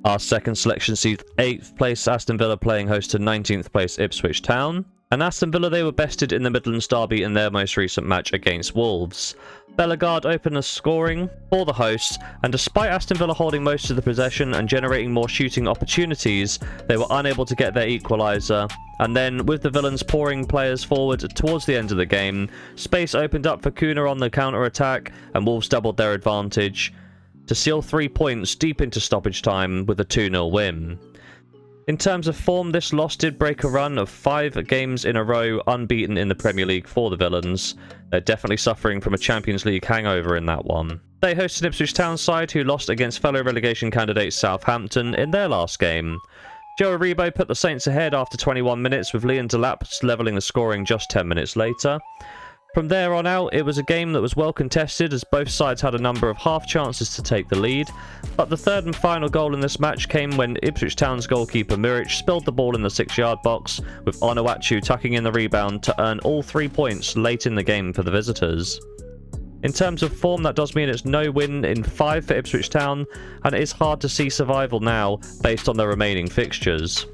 Our second selection sees 8th place Aston Villa playing host to 19th place Ipswich Town. And Aston Villa, they were bested in the Midlands derby in their most recent match against Wolves. Bellegarde opened the scoring for the hosts, and despite Aston Villa holding most of the possession and generating more shooting opportunities, they were unable to get their equaliser. And then, with the villains pouring players forward towards the end of the game, space opened up for Kuna on the counter-attack, and Wolves doubled their advantage to seal 3 points deep into stoppage time with a 2-0 win. In terms of form, this loss did break a run of 5 games in a row unbeaten in the Premier League for the Villains. They're definitely suffering from a Champions League hangover in that one. They hosted Ipswich Town side, who lost against fellow relegation candidates Southampton in their last game. Joe Aribo put the Saints ahead after 21 minutes, with Leon Delap levelling the scoring just 10 minutes later. From there on out, it was a game that was well contested, as both sides had a number of half chances to take the lead, but the third and final goal in this match came when Ipswich Town's goalkeeper Muric spilled the ball in the 6-yard box, with Onuachu tucking in the rebound to earn all 3 points late in the game for the visitors. In terms of form, that does mean it's no win in 5 for Ipswich Town, and it is hard to see survival now based on the remaining fixtures.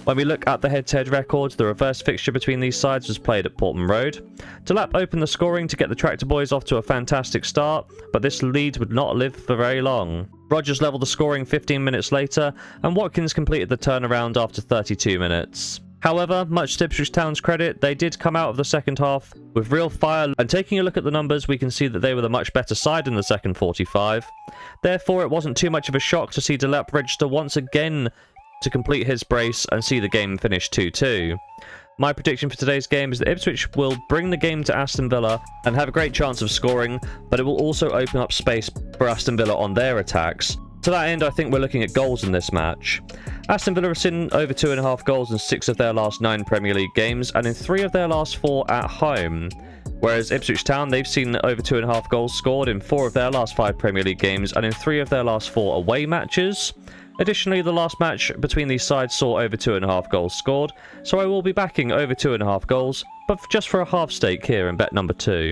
When we look at the head-to-head records, the reverse fixture between these sides was played at Portman Road. Delap opened the scoring to get the Tractor Boys off to a fantastic start, but this lead would not live for very long. Rogers levelled the scoring 15 minutes later, and Watkins completed the turnaround after 32 minutes. However, much to Ipswich Town's credit, they did come out of the second half with real fire, and taking a look at the numbers, we can see that they were the much better side in the second 45. Therefore, it wasn't too much of a shock to see Delap register once again to complete his brace and see the game finish 2-2. My prediction for today's game is that Ipswich will bring the game to Aston Villa and have a great chance of scoring, but it will also open up space for Aston Villa on their attacks. To that end, I think we're looking at goals in this match. Aston Villa have seen over 2.5 goals in 6 of their last 9 Premier League games, and in 3 of their last 4 at home. Whereas Ipswich Town, they've seen over 2.5 goals scored in 4 of their last 5 Premier League games, and in 3 of their last 4 away matches. Additionally, the last match between these sides saw over 2.5 goals scored, so I will be backing over 2.5 goals, but just for a half stake here in bet number 2.